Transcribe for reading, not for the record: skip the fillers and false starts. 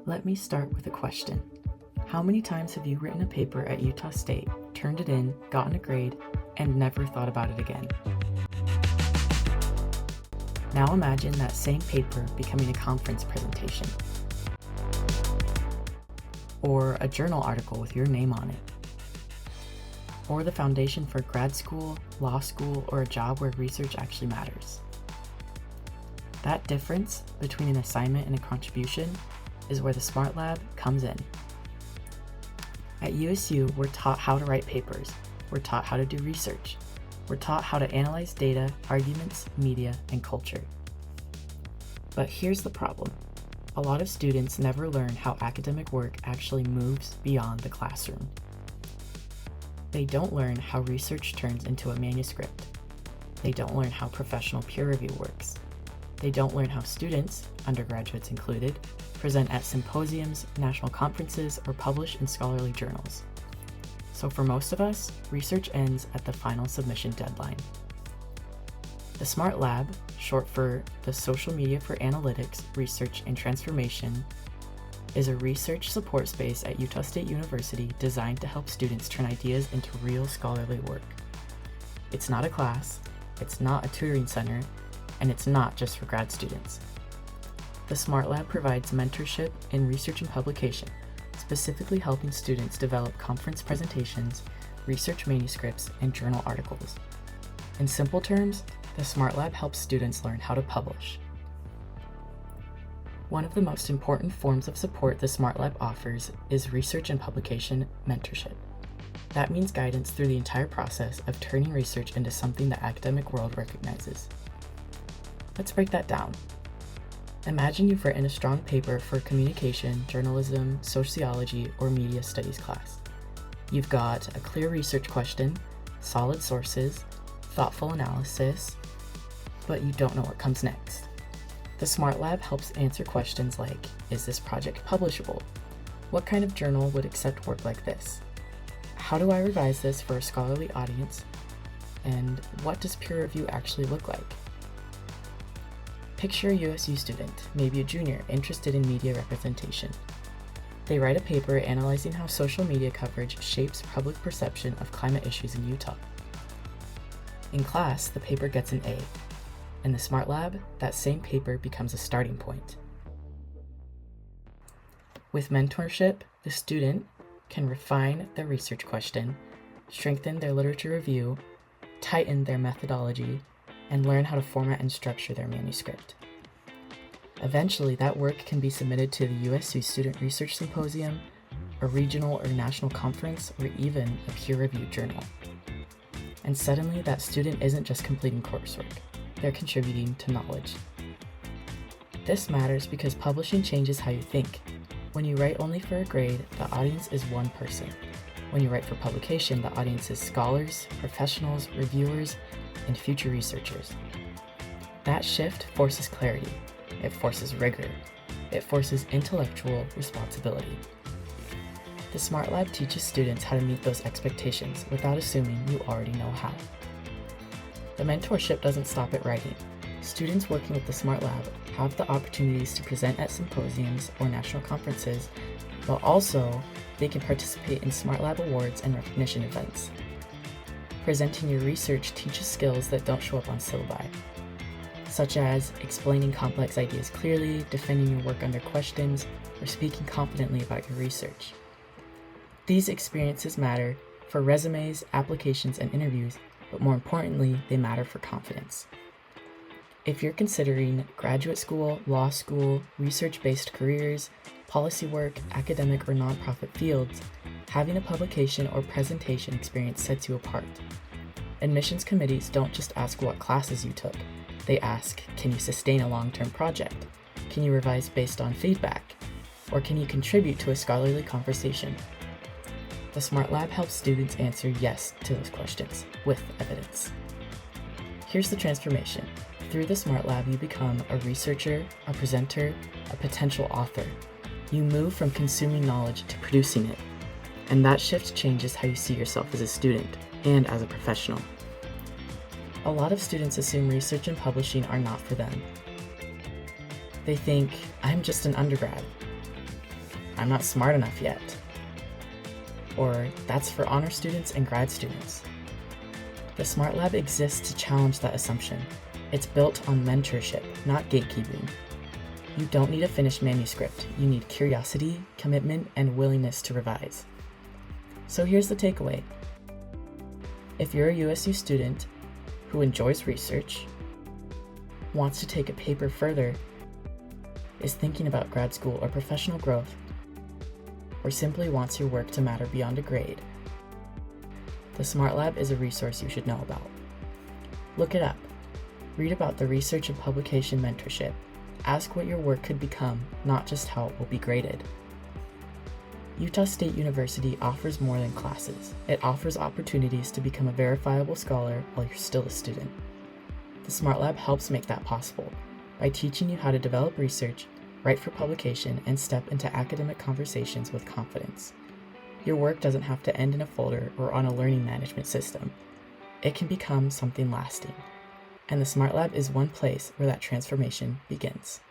Let me start with a question. How many times have you written a paper at Utah State, turned it in, gotten a grade, and never thought about it again? Now imagine that same paper becoming a conference presentation, or a journal article with your name on it, or the foundation for grad school, law school, or a job where research actually matters. That difference between an assignment and a contribution is where the Smart Lab comes in. At USU, we're taught how to write papers, we're taught how to do research, we're taught how to analyze data, arguments, media, and culture. But here's the problem. A lot of students never learn how academic work actually moves beyond the classroom. They don't learn how research turns into a manuscript. They don't learn how professional peer review works. They don't learn how students, undergraduates included, present at symposiums, national conferences, or publish in scholarly journals. So for most of us, research ends at the final submission deadline. The Smart Lab, short for the Social Media for Analytics, Research, and Transformation, is a research support space at Utah State University designed to help students turn ideas into real scholarly work. It's not a class, it's not a tutoring center, and it's not just for grad students. The Smart Lab provides mentorship in research and publication, specifically helping students develop conference presentations, research manuscripts, and journal articles. In simple terms, the Smart Lab helps students learn how to publish. One of the most important forms of support the Smart Lab offers is Research and Publication Mentorship. That means guidance through the entire process of turning research into something the academic world recognizes. Let's break that down. Imagine you've written a strong paper for communication, journalism, sociology, or media studies class. You've got a clear research question, solid sources, thoughtful analysis, but you don't know what comes next. The Smart Lab helps answer questions like, is this project publishable? What kind of journal would accept work like this? How do I revise this for a scholarly audience? And what does peer review actually look like? Picture a USU student, maybe a junior, interested in media representation. They write a paper analyzing how social media coverage shapes public perception of climate issues in Utah. In class, the paper gets an A. In the Smart Lab, that same paper becomes a starting point. With mentorship, the student can refine their research question, strengthen their literature review, tighten their methodology, and learn how to format and structure their manuscript. Eventually, that work can be submitted to the USU Student Research Symposium, a regional or national conference, or even a peer-reviewed journal. And suddenly, that student isn't just completing coursework, they're contributing to knowledge. This matters because publishing changes how you think. When you write only for a grade, the audience is one person. When you write for publication, the audience is scholars, professionals, reviewers, and future researchers. That shift forces clarity, it forces rigor, it forces intellectual responsibility. The Smart Lab teaches students how to meet those expectations without assuming you already know how. The mentorship doesn't stop at writing. Students working with the Smart Lab have the opportunities to present at symposiums or national conferences, but also they can participate in Smart Lab awards and recognition events. Presenting your research teaches skills that don't show up on syllabi, such as explaining complex ideas clearly, defending your work under questions, or speaking confidently about your research. These experiences matter for resumes, applications, and interviews, but more importantly, they matter for confidence. If you're considering graduate school, law school, research-based careers, policy work, academic or nonprofit fields, having a publication or presentation experience sets you apart. Admissions committees don't just ask what classes you took. They ask, can you sustain a long-term project? Can you revise based on feedback? Or can you contribute to a scholarly conversation? The Smart Lab helps students answer yes to those questions with evidence. Here's the transformation. Through the Smart Lab, you become a researcher, a presenter, a potential author. You move from consuming knowledge to producing it. And that shift changes how you see yourself as a student and as a professional. A lot of students assume research and publishing are not for them. They think, I'm just an undergrad. I'm not smart enough yet. Or that's for honor students and grad students. The Smart Lab exists to challenge that assumption. It's built on mentorship, not gatekeeping. You don't need a finished manuscript. You need curiosity, commitment, and willingness to revise. So here's the takeaway. If you're a USU student who enjoys research, wants to take a paper further, is thinking about grad school or professional growth, or simply wants your work to matter beyond a grade, the Smart Lab is a resource you should know about. Look it up. Read about the Research and Publication Mentorship. Ask what your work could become, not just how it will be graded. Utah State University offers more than classes. It offers opportunities to become a verifiable scholar while you're still a student. The Smart Lab helps make that possible by teaching you how to develop research, write for publication, and step into academic conversations with confidence. Your work doesn't have to end in a folder or on a learning management system. It can become something lasting. And the Smart Lab is one place where that transformation begins.